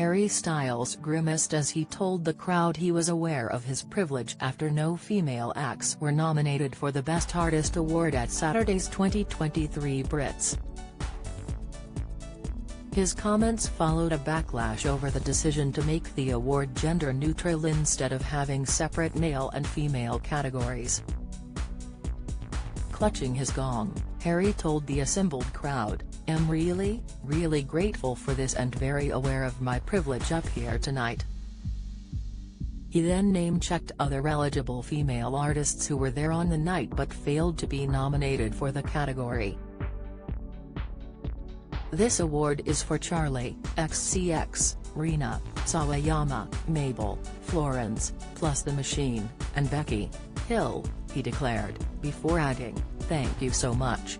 Harry Styles grimaced as he told the crowd he was aware of his privilege after no female acts were nominated for the Best Artist award at Saturday's 2023 Brits. His comments followed a backlash over the decision to make the award gender-neutral instead of having separate male and female categories. Clutching his gong, Harry told the assembled crowd, "I'm really grateful for this and very aware of my privilege up here tonight." He then name-checked other eligible female artists who were there on the night but failed to be nominated for the category. "This award is for Charli XCX, Rina, Sawayama, Mabel, Florence, plus The Machine, and Becky Hill," he declared, before adding, "Thank you so much."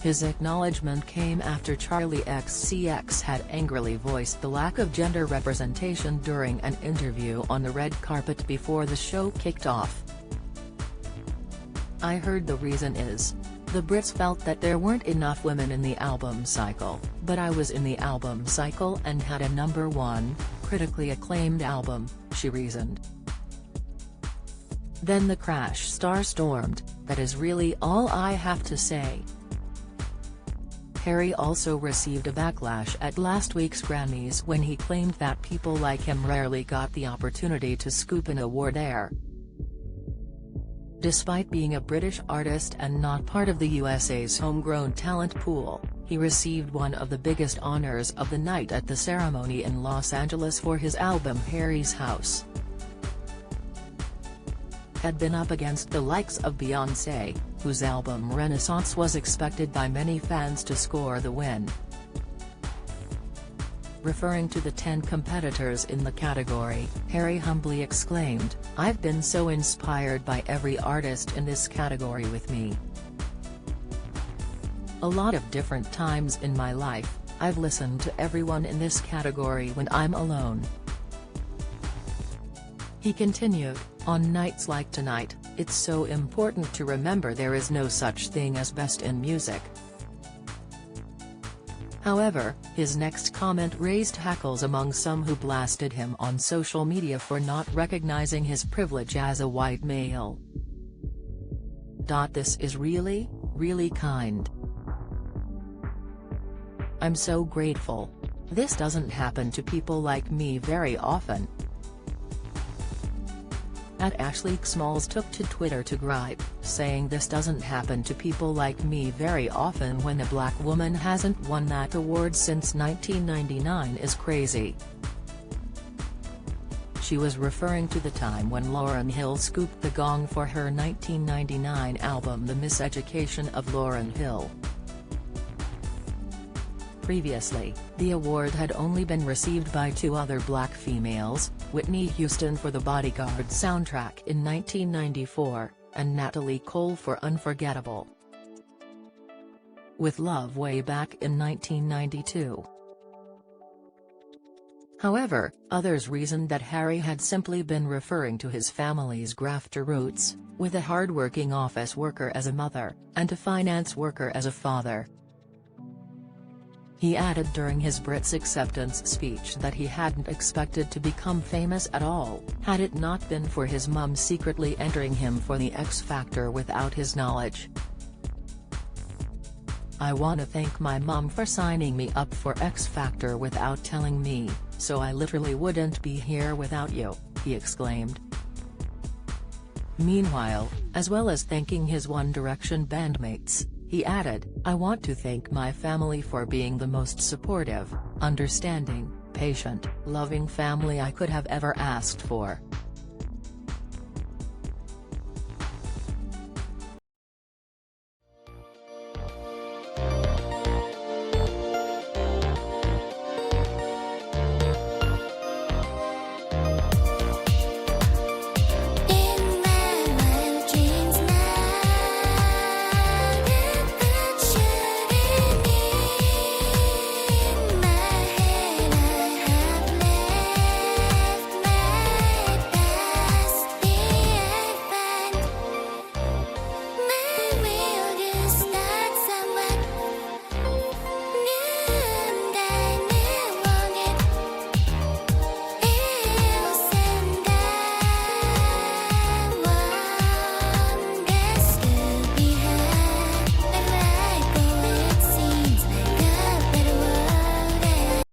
His acknowledgement came after Charli XCX had angrily voiced the lack of gender representation during an interview on the red carpet before the show kicked off. "I heard the reason is, the Brits felt that there weren't enough women in the album cycle, but I was in the album cycle and had a #1, critically acclaimed album," she reasoned. Then the Crash star stormed, "That is really all I have to say." Harry also received a backlash at last week's Grammys when he claimed that people like him rarely got the opportunity to scoop an award there. Despite being a British artist and not part of the USA's homegrown talent pool, he received one of the biggest honors of the night at the ceremony in Los Angeles for his album Harry's House. Had been up against the likes of Beyoncé, whose album Renaissance was expected by many fans to score the win. Referring to the 10 competitors in the category, Harry humbly exclaimed, "I've been so inspired by every artist in this category with me. A lot of different times in my life, I've listened to everyone in this category when I'm alone." He continued, "On nights like tonight, it's so important to remember there is no such thing as best in music." However, his next comment raised hackles among some who blasted him on social media for not recognizing his privilege as a white male. "This is really kind. I'm so grateful. This doesn't happen to people like me very often." Ashley Smalls took to Twitter to gripe, saying this doesn't happen to people like me very often when a black woman hasn't won that award since 1999 is crazy. She was referring to the time when Lauryn Hill scooped the gong for her 1999 album The Miseducation of Lauryn Hill. Previously, the award had only been received by 2 other black females, Whitney Houston for The Bodyguard soundtrack in 1994, and Natalie Cole for Unforgettable with Love way back in 1992. However, others reasoned that Harry had simply been referring to his family's grafter roots, with a hard-working office worker as a mother, and a finance worker as a father. He added during his Brits acceptance speech that he hadn't expected to become famous at all, had it not been for his mum secretly entering him for the X Factor without his knowledge. "I want to thank my mum for signing me up for X Factor without telling me, so I literally wouldn't be here without you," he exclaimed. Meanwhile, as well as thanking his One Direction bandmates, he added, "I want to thank my family for being the most supportive, understanding, patient, loving family I could have ever asked for."